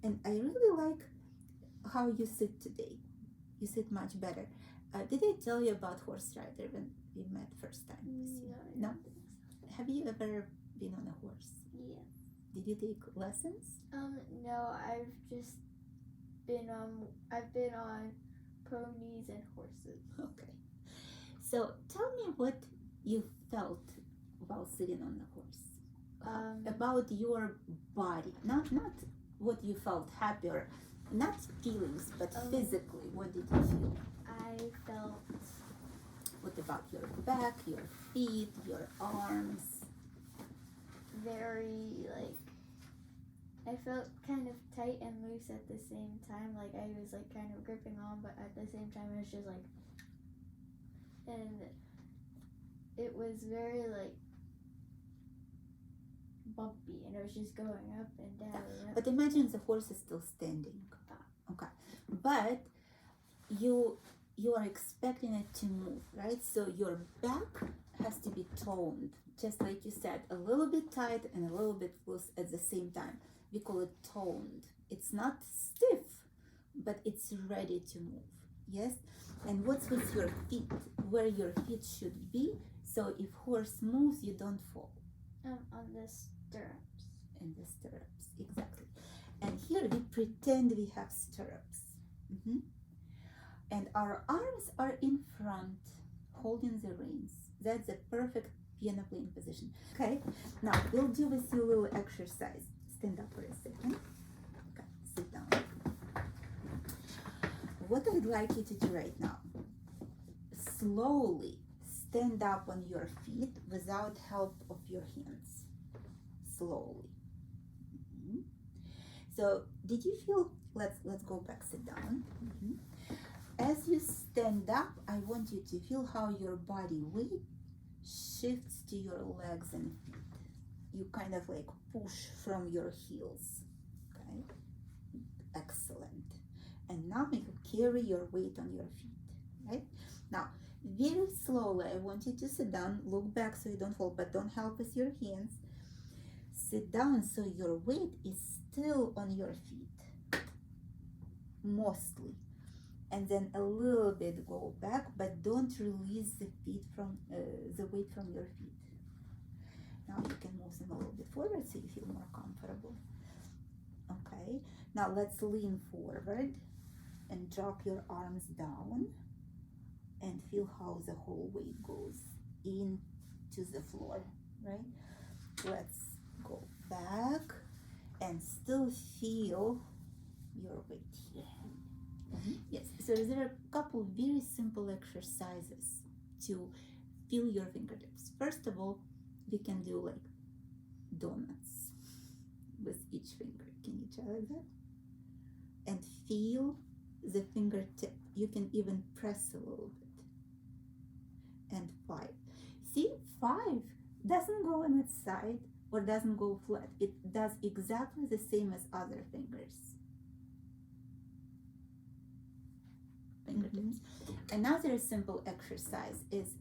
And I really like how you sit today. You sit much better. Did I tell you about horse rider when we met first time this year? No, I No? don't think so. Have you ever been on a horse? Yeah. Did you take lessons? No, I've been on ponies and horses. Okay. So tell me what you felt while sitting on the horse. About your body, not what you felt happy or not feelings, but physically. What did you feel? I felt What about your back, your feet, your arms? very I felt kind of tight and loose at the same time. Like I was like kind of gripping on, but at the same time it was just like, and it was very like bumpy, and it was just going up and down. And up. But imagine the horse is still standing. Okay, but you are expecting it to move, right? So your back has to be toned, just like you said, a little bit tight and a little bit loose at the same time. We call it toned. It's not stiff, but it's ready to move. Yes. And what's with your feet? Where your feet should be, so if horse moves, you don't fall. On the stirrups. In the stirrups, exactly. And here we pretend we have stirrups. And our arms are in front, holding the reins. That's a perfect piano playing position. Okay, now we'll do with you a little exercise. Stand up for a second. Okay, sit down. What I'd like you to do right now, slowly stand up on your feet without help of your hands. Slowly. So did you feel, let's go back, sit down. As you stand up, I want you to feel how your body weight shifts to your legs and feet. You kind of like push from your heels. Okay, excellent. And now you carry your weight on your feet, right? Now, very slowly, I want you to sit down, look back so you don't fall, but don't help with your hands. Sit down so your weight is still on your feet, mostly. And then a little bit go back, but don't release the feet from the weight from your feet. Now you can move them a little bit forward so you feel more comfortable. Okay, now let's lean forward and drop your arms down and feel how the whole weight goes into the floor, right? Let's go back and still feel your weight here. Yes, so there are a couple very simple exercises to feel your fingertips. First of all, we can do like donuts with each finger. Can you try that? And feel the fingertip. You can even press a little bit. And 5. See, 5 doesn't go on its side or doesn't go flat. It does exactly the same as other fingers. Fingertips. Another simple exercise is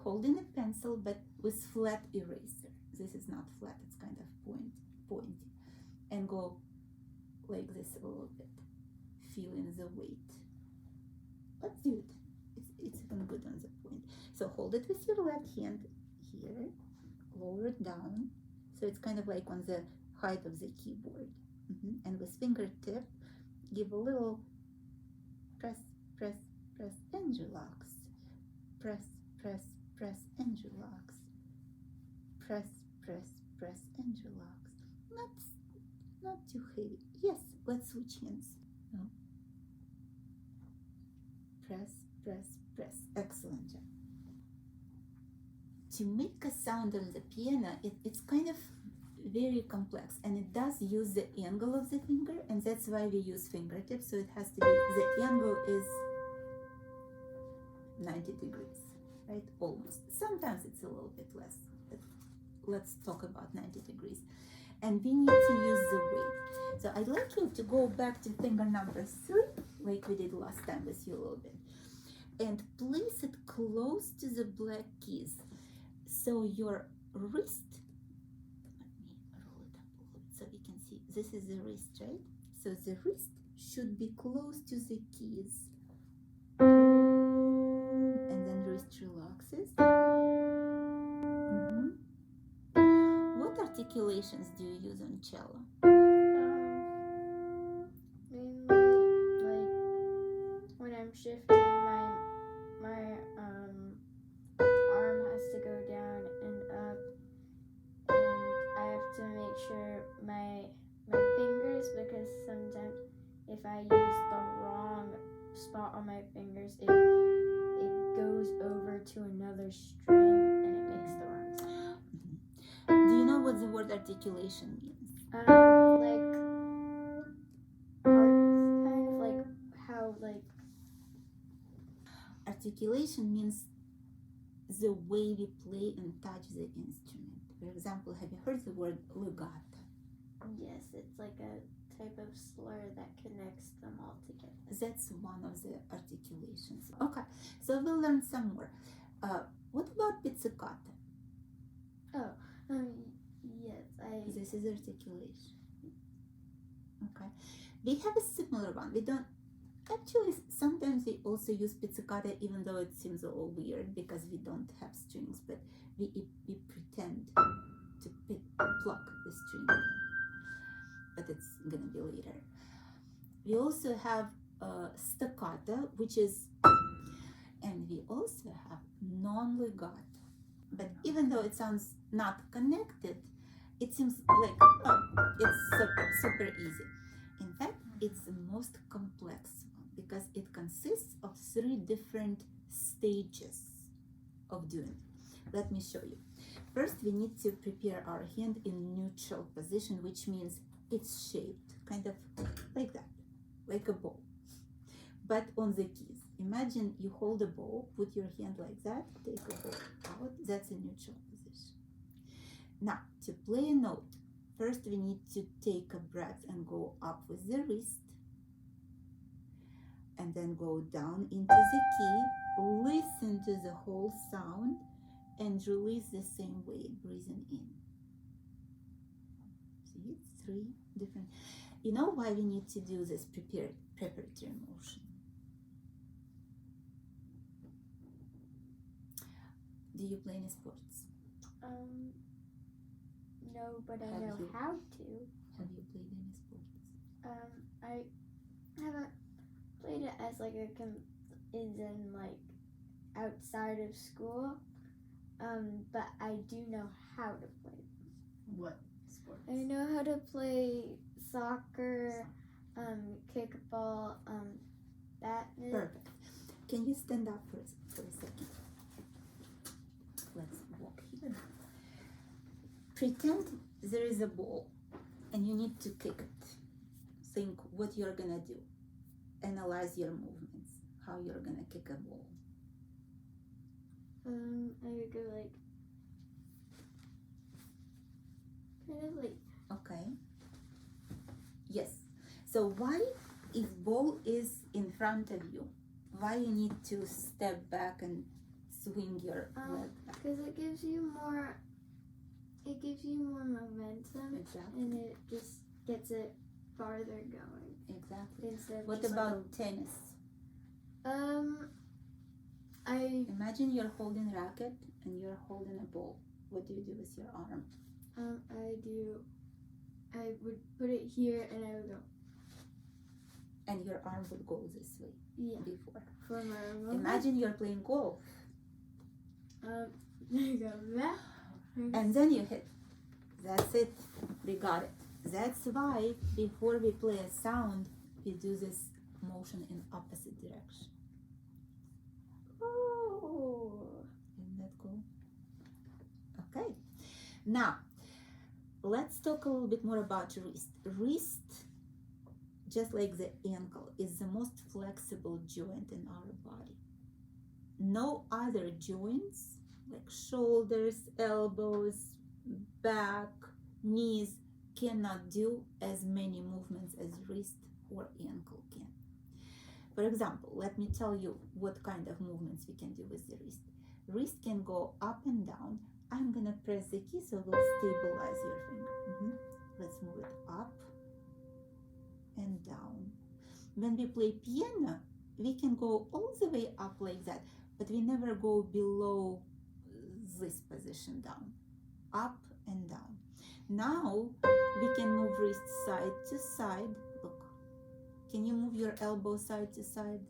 holding a pencil but with flat eraser. This is not flat, it's kind of pointy. And go like this a little bit, feeling the weight. Let's do it. It's even good on the point. So hold it with your left hand here, lower it down, so it's kind of like on the height of the keyboard. And with fingertip, give a little press, press, press, and relax. Press, press, press, and relax. Press, press, press, and relax. Not too heavy. Yes, let's switch hands. No. Press, press, press. Excellent job. To make a sound on the piano, it's kind of very complex, and it does use the angle of the finger, and that's why we use fingertips. So it has to be, the angle is 90 degrees, right? Almost. Sometimes it's a little bit less, but let's talk about 90 degrees. And we need to use the weight. So I'd like you to go back to finger number 3, like we did last time with you a little bit, and place it close to the black keys. So your wrist, let me roll it up a little bit so you can see, this is the wrist, right? So the wrist should be close to the keys. And then wrist relaxes. What articulations do you use on cello? Mainly like when I'm shifting, my arm has to go down and up, and I have to make sure my fingers, because sometimes if I use the wrong spot on my fingers, it goes over to another string and it makes the wrong sound. Do you know what the word articulation means? Like parts, kind of like how like. Articulation means the way we play and touch the instrument. For example, have you heard the word legato? Yes, it's like a type of slur that connects them all together. That's one of the articulations. Okay, so we'll learn some more. What about pizzicato? Yes, This is articulation. Okay, we have a similar one. We don't actually. Sometimes we also use pizzicato, even though it seems a little weird because we don't have strings, but we pretend to pluck the string. But it's gonna be later. We also have staccato, which is, and we also have non-legato. But even though it sounds not connected, it seems like, oh, it's super easy. In fact, it's the most complex one because it consists of 3 different stages of doing it. Let me show you. First, we need to prepare our hand in neutral position, which means it's shaped kind of like that, like a bow, but on the keys. Imagine you hold a bow, put your hand like that, take a bow out, that's a neutral position. Now, to play a note, first we need to take a breath and go up with the wrist, and then go down into the key, listen to the whole sound, and release the same way, breathing in. See, it's 3 different. You know why we need to do this preparatory motion? Do you play any sports? No, but I know how to. Have you played any sports? I haven't played it as like like outside of school. But I do know how to play. What sports? I know how to play soccer, kickball, badminton. Perfect. Can you stand up for a second? Let's walk here. Pretend there is a ball and you need to kick it. Think what you're gonna do. Analyze your movements, how you're gonna kick a ball. I would go like kind of like. Okay. Yes. So why, if ball is in front of you, why you need to step back and swing your leg back? Because it gives you more momentum. Exactly. And it just gets it farther going. Exactly. Instead of What just about tennis? Imagine you're holding a racket and you're holding a ball. What do you do with your arm? I would put it here and I would go. And your arm would go this way. Yeah. Before. For my remote. Imagine you're playing golf. You go that. And then you hit. That's it. We got it. That's why before we play a sound, we do this motion in opposite direction. Oh. Isn't that cool? Okay. Now, let's talk a little bit more about wrist. Wrist, just like the ankle, is the most flexible joint in our body. No other joints, like shoulders, elbows, back, knees, cannot do as many movements as wrist or ankle can. For example, let me tell you what kind of movements we can do with the wrist. Wrist can go up and down. I'm gonna press the key so we'll stabilize your finger. Let's move it up and and down. When we play piano, we can go all the way up like that, but we never go below this position down. Up and down. Now we can move wrist side to side. Look, can you move your elbow side to side?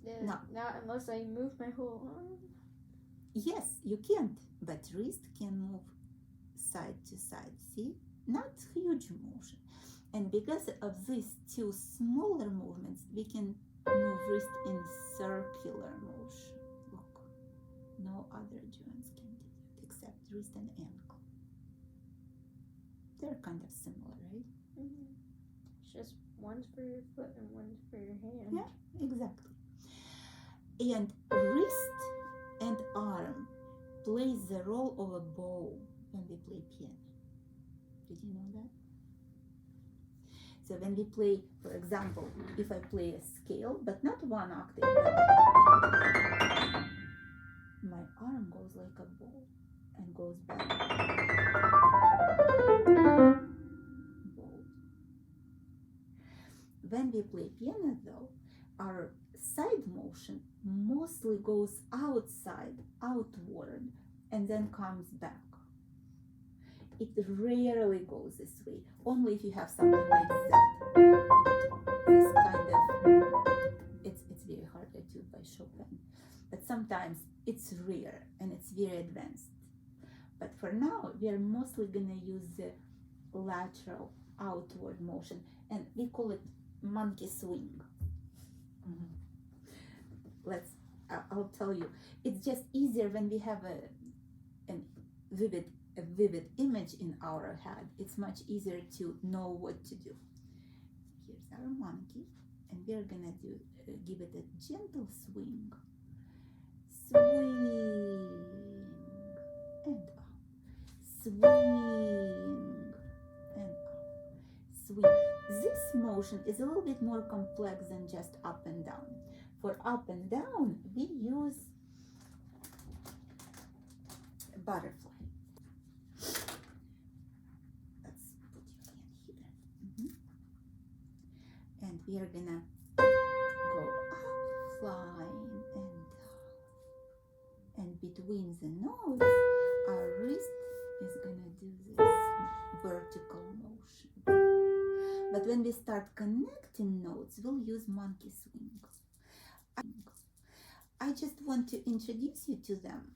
Yeah, No. not unless I move my whole arm. Yes, you can't, but wrist can move side to side. See, not huge motion. And because of these two smaller movements, we can move wrist in circular motion. Look, no other joints can do that except wrist and ankle. They're kind of similar, right? Mm-hmm. It's just one's for your foot and one's for your hand. Yeah, exactly. And wrist and arm plays the role of a bow when we play piano. Did you know that? So when we play, for example, if I play a scale, but not one octave, my arm goes like a bow and goes back. Bow. When we play piano though, our side motion mostly goes outside, outward, and then comes back. It rarely goes this way, only if you have something like that. This kind of, it's very hard to do by Chopin, but sometimes it's rare and it's very advanced. But for now, we are mostly gonna use the lateral outward motion, and we call it monkey swing. I'll tell you, it's just easier when we have a vivid image in our head. It's much easier to know what to do. Here's our monkey, and we're gonna give it a gentle swing. Swing and up. Swing and up. Swing. This motion is a little bit more complex than just up and down. For up and down, we use a butterfly. Let's put your hand here. And we are gonna go up, flying, and down. And between the notes, our wrist is gonna do this vertical motion. But when we start connecting notes, we'll use monkey swing. I just want to introduce you to them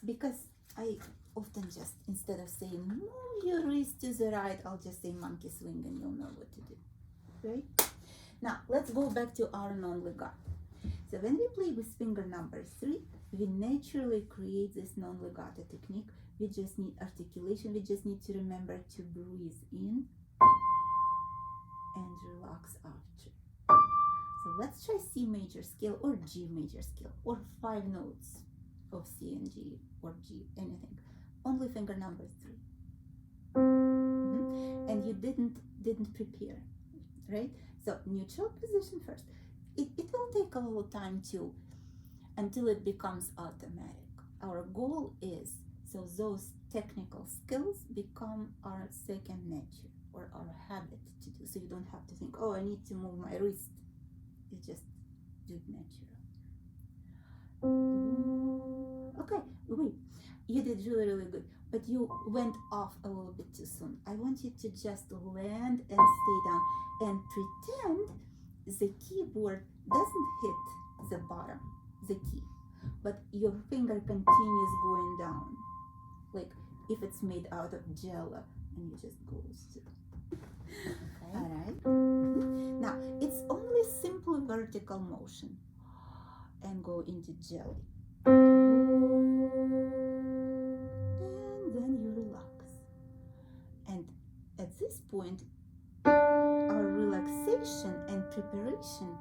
because I often just, instead of saying move your wrist to the right, I'll just say monkey swing and you'll know what to do, right? Now let's go back to our non-legato. So when we play with finger number 3, we naturally create this non-legato technique. We just need articulation. We just need to remember to breathe in and relax after. So let's try C major scale or G major scale or 5 notes of C and G or G, anything. Only finger number 3. And you didn't prepare, right? So neutral position first. It will take a little time until it becomes automatic. Our goal is so those technical skills become our second nature or our habit to do. So you don't have to think, oh, I need to move my wrist. You just do it natural. Okay, wait. You did really good, but you went off a little bit too soon. I want you to just land and stay down and pretend the keyboard doesn't hit the bottom, the key, but your finger continues going down, like if it's made out of jello and you just goes through. Okay. All right. Now it's only simple vertical motion and go into jelly. And then you relax. And at this point, our relaxation and preparation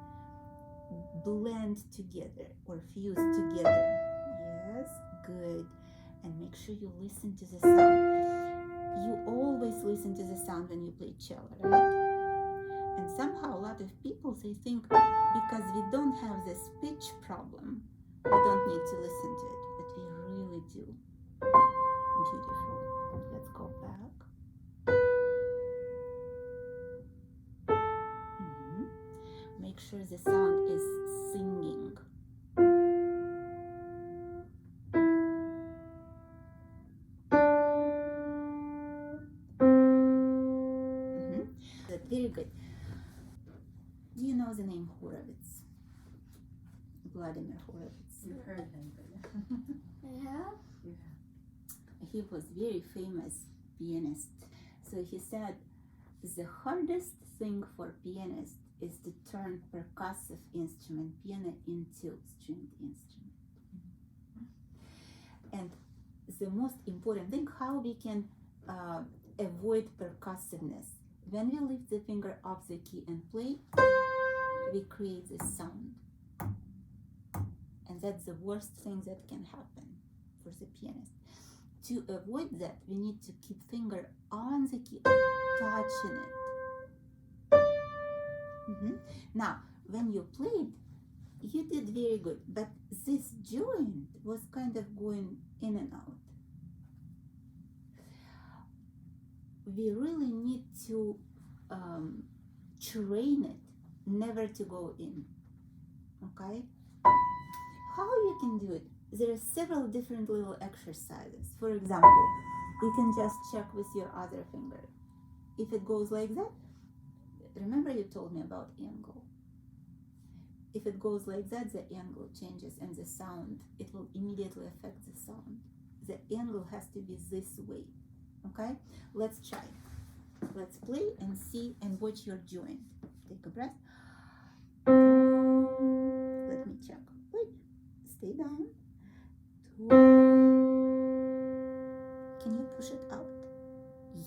blend together or fuse together. Yes, good. And make sure you listen to the sound. You always listen to the sound when you play cello, right? And somehow a lot of people, they think because we don't have this pitch problem, we don't need to listen to it, but we really do. Beautiful. Let's go back. sure the sound is singing. That's very good. Do you know the name Horowitz? Vladimir Horowitz. You've heard him, but I have? you have. He was very famous pianist. So he said the hardest thing for pianist is to turn percussive instrument piano into stringed instrument. And the most important thing, how we can avoid percussiveness. When we lift the finger off the key and play, we create this sound. And that's the worst thing that can happen for the pianist. To avoid that, we need to keep finger on the key, touching it. Now, when you played, you did very good, but this joint was kind of going in and out. We really need to train it never to go in. Okay? How you can do it? There are several different little exercises. For example, you can just check with your other finger. If it goes like that, remember you told me about angle. If it goes like that, the angle changes and the sound, it will immediately affect the sound. The angle has to be this way. Okay? Let's try. Let's play and see and watch your joint. Take a breath. Let me check. Wait. Stay down. Can you push it out?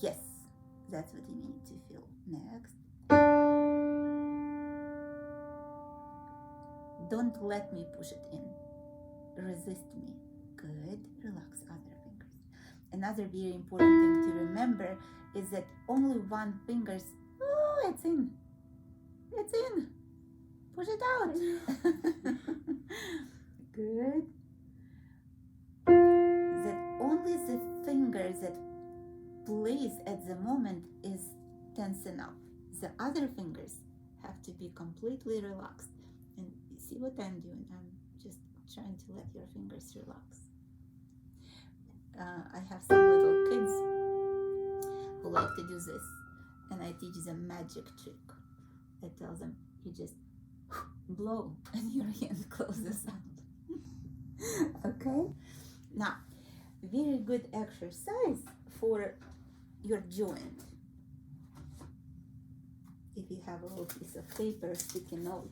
Yes. That's what you need to feel. Next. Don't let me push it in. Resist me. Good. Relax other fingers. Another very important thing to remember is that only one finger's, oh, it's in. It's in. Push it out. Good. That only the finger that plays at the moment is tensing up. The other fingers have to be completely relaxed. And you see what I'm doing? I'm just trying to let your fingers relax. I have some little kids who like to do this, and I teach them magic trick. I tell them, you just blow and your hand closes out. Okay? Now, very good exercise for your joint. If you have a little piece of paper, sticky note.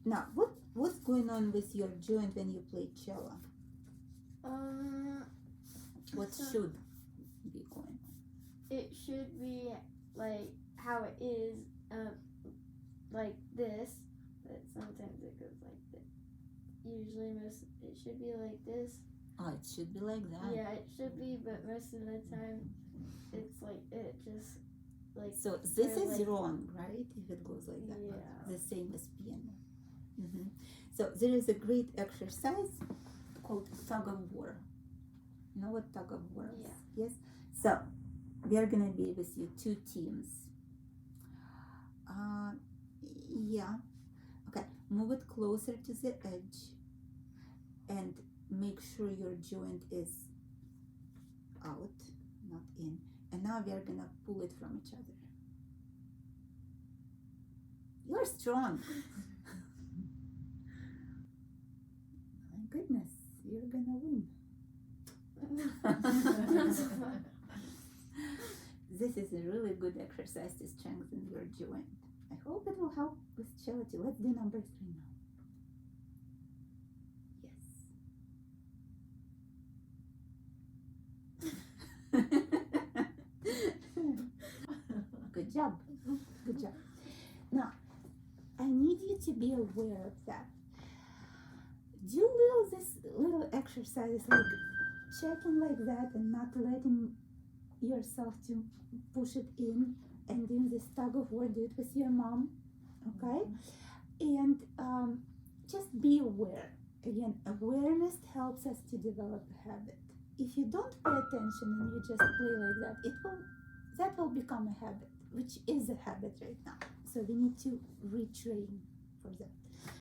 Now, what's going on with your joint when you play cello? What should be going on? It should be like how it is, like this, but sometimes it goes like this. Usually it should be like this. Oh, it should be like that. Yeah, it should be, but most of the time it's like it just like. So this is like, wrong, right? If it goes like that. Yeah. The same as piano. So there is a great exercise called tug of war. You know what tug of war is? Yeah. Yes? So we are going to be with you two teams. Yeah. Okay. Move it closer to the edge and make sure your joint is out, not in. And now we are going to pull it from each other. You're strong. My goodness, you're going to win. This is a really good exercise to strengthen your joint. I hope it will help with cello too. Let's do number 3 now. Yes. Good job. Good job. Now, I need you to be aware of that. Do this little exercise like checking like that and not letting yourself to push it in, and doing this tug of war. Do it with your mom, okay? And just be aware. Again, awareness helps us to develop a habit. If you don't pay attention and you just play like that, that will become a habit. which is a habit right now. So we need to retrain for that.